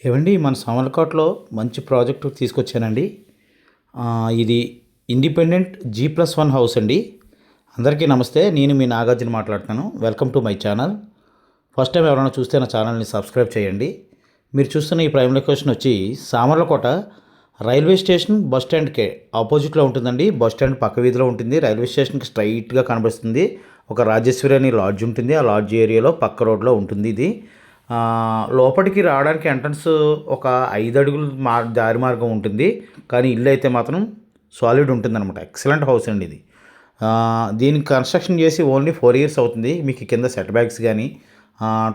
ఏవండి మన సామర్లకోటలో మంచి ప్రాజెక్టు తీసుకొచ్చానండి. ఇది ఇండిపెండెంట్ G+1 హౌస్ అండి. అందరికీ నమస్తే. నేను మీ నాగార్జున మాట్లాడుతున్నాను. Welcome to my channel. First time ఎవరైనా చూస్తే నా ఛానల్ని సబ్స్క్రైబ్ చేయండి. మీరు చూస్తున్న ఈ ప్రైమ్ లొకేషన్ వచ్చి సామర్లకోట రైల్వే స్టేషన్ బస్ స్టాండ్కే ఆపోజిట్లో ఉంటుందండి. బస్ స్టాండ్ పక్క వీధిలో ఉంటుంది. రైల్వే స్టేషన్కి స్ట్రైట్గా కనిపిస్తుంది. ఒక రాజేశ్వరి అని లాడ్జ్ ఉంటుంది. ఆ లాడ్జ్ ఏరియాలో పక్క రోడ్లో ఉంటుంది ఇది. లోపలికి రావడానికి ఎంట్రన్స్ ఒక 5 అడుగులు దారి మార్గం ఉంటుంది. కానీ ఇల్లు అయితే మాత్రం సాలిడ్ ఉంటుందన్నమాట. ఎక్సలెంట్ హౌస్ అండి ఇది. దీనికి కన్స్ట్రక్షన్ చేసి ఓన్లీ 4 ఇయర్స్ అవుతుంది. మీకు కింద సెట్ బ్యాక్స్ కానీ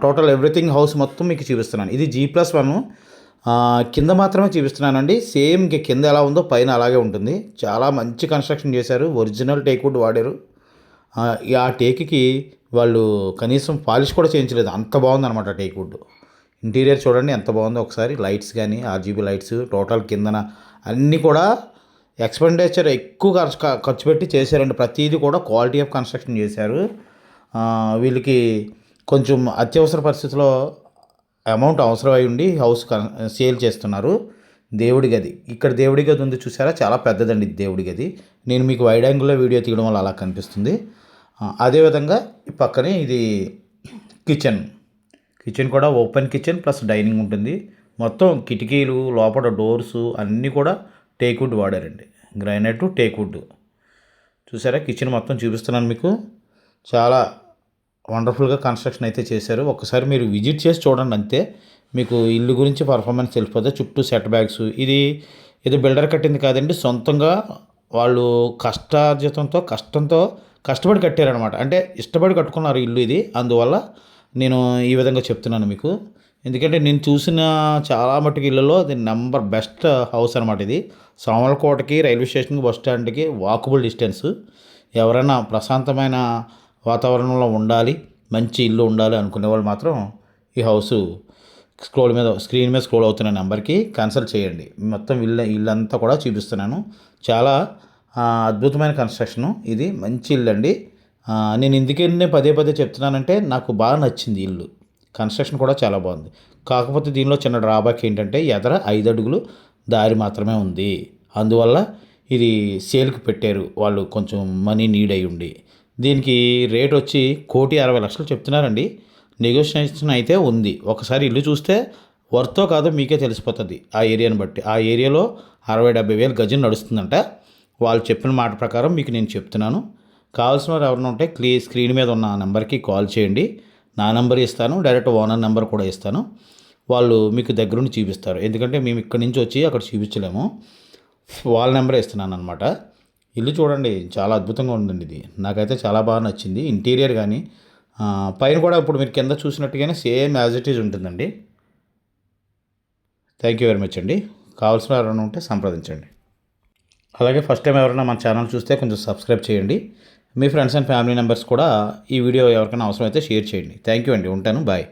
టోటల్ ఎవ్రీథింగ్ హౌస్ మొత్తం మీకు చూపిస్తున్నాను. ఇది G+1 కింద మాత్రమే చూపిస్తున్నానండి. సేమ్ ఇంక కింద ఎలా ఉందో పైన అలాగే ఉంటుంది. చాలా మంచి కన్స్ట్రక్షన్ చేశారు. ఒరిజినల్ టేక్ వుడ్ వాడారు. ఆ టేక్కి వాళ్ళు కనీసం పాలిష్ కూడా చేయించలేదు. అంత బాగుందన్నమాట టేక్ వుడ్. ఇంటీరియర్ చూడండి ఎంత బాగుందో ఒకసారి. లైట్స్ కానీ RGB లైట్స్ టోటల్ కిందన అన్నీ కూడా ఎక్స్పెండిచర్ ఎక్కువ ఖర్చు పెట్టి చేశారండి. ప్రతిదీ కూడా క్వాలిటీ ఆఫ్ కన్స్ట్రక్షన్ చేశారు. వీళ్ళకి కొంచెం అత్యవసర పరిస్థితిలో అమౌంట్ అవసరమై ఉండి హౌస్ సేల్ చేస్తున్నారు. దేవుడి గది, ఇక్కడ దేవుడి గది ఉంది చూసారా, చాలా పెద్దదండి దేవుడి గది. నేను మీకు వైడ్ యాంగిల్లో వీడియో తీయడం వల్ల అలా కనిపిస్తుంది. అదేవిధంగా ఈ పక్కనే ఇది కిచెన్ కూడా ఓపెన్ కిచెన్ ప్లస్ డైనింగ్ ఉంటుంది. మొత్తం కిటికీలు లోపల డోర్స్ అన్నీ కూడా టేక్ వుడ్ వాడారండి. గ్రానైట్ టేక్ వుడ్ చూసారా. కిచెన్ మొత్తం చూపిస్తున్నాను మీకు. చాలా వండర్ఫుల్గా కన్స్ట్రక్షన్ అయితే చేశారు. ఒక్కసారి మీరు విజిట్ చేసి చూడండి అంతే. మీకు ఇల్లు గురించి పర్ఫార్మెన్స్ తెలిసిపోతుంది. చుట్టూ సెట్ బ్యాగ్స్. ఇది బిల్డర్ కట్టింది కాదండి, సొంతంగా వాళ్ళు కష్టంతో కష్టపడి కట్టారనమాట. అంటే ఇష్టపడి కట్టుకున్నారు ఇల్లు ఇది. అందువల్ల నేను ఈ విధంగా చెప్తున్నాను మీకు. ఎందుకంటే నేను చూసిన చాలా మట్టుకు ఇళ్ళలో ఇది నెంబర్ బెస్ట్ హౌస్ అనమాట ఇది. సామర్లకోటకి రైల్వే స్టేషన్కి బస్ స్టాండ్కి వాకబుల్ డిస్టెన్స్. ఎవరైనా ప్రశాంతమైన వాతావరణంలో ఉండాలి, మంచి ఇల్లు ఉండాలి అనుకునే వాళ్ళు మాత్రం ఈ హౌసు స్క్రీన్ మీద స్క్రోల్ అవుతున్న నెంబర్కి కన్సల్ట్ చేయండి. మొత్తం ఇల్లంతా కూడా చూపిస్తున్నాను. చాలా అద్భుతమైన కన్స్ట్రక్షను. ఇది మంచి ఇల్లు అండి. నేను ఎందుకనే పదే చెప్తున్నానంటే నాకు బాగా నచ్చింది ఇల్లు. కన్స్ట్రక్షన్ కూడా చాలా బాగుంది. కాకపోతే దీనిలో చిన్న డ్రాబ్యాక్ ఏంటంటే ఎదర 5 అడుగులు దారి మాత్రమే ఉంది. అందువల్ల ఇది సేల్కి పెట్టారు వాళ్ళు, కొంచెం మనీ నీడ్ అయి ఉండి. దీనికి రేట్ వచ్చి 1,60,00,000 చెప్తున్నారండి. నెగోషియేషన్ అయితే ఉంది. ఒకసారి ఇల్లు చూస్తే వర్తో కాదో మీకే తెలిసిపోతుంది ఆ ఏరియాని బట్టి. ఆ ఏరియాలో 60,000-70,000 వేలు గజం నడుస్తుందంట. వాళ్ళు చెప్పిన మాట ప్రకారం మీకు నేను చెప్తున్నాను. కావాల్సిన వారు ఎవరైనా ఉంటే స్క్రీన్ మీద ఉన్న నెంబర్కి కాల్ చేయండి. నా నెంబర్ ఇస్తాను, డైరెక్ట్ ఓనర్ నెంబర్ కూడా ఇస్తాను. వాళ్ళు మీకు దగ్గరుండి చూపిస్తారు. ఎందుకంటే మేము ఇక్కడి నుంచి వచ్చి అక్కడ చూపించలేము. వాళ్ళ నెంబరే ఇస్తున్నాను అనమాట. ఇల్లు చూడండి చాలా అద్భుతంగా ఉందండి ఇది. నాకైతే చాలా బాగా నచ్చింది. ఇంటీరియర్ కానీ పైన కూడా ఇప్పుడు మీరు కింద చూసినట్టుగానే సేమ్ యాజ్ ఇట్ ఈజ్ ఉంటుందండి. థ్యాంక్ యూ వెరీ మచ్ అండి. కావాల్సిన ఎవరైనా ఉంటే సంప్రదించండి. అలాగే ఫస్ట్ టైం ఎవరైనా మన ఛానల్ చూస్తే కొంచెం సబ్స్క్రైబ్ చేయండి. మీ ఫ్రెండ్స్ అండ్ ఫ్యామిలీ మెంబర్స్ కూడా ఈ వీడియో ఎవరికైనా అవసరమైతే షేర్ చేయండి. థ్యాంక్ యూ అండి. ఉంటాను. బాయ్.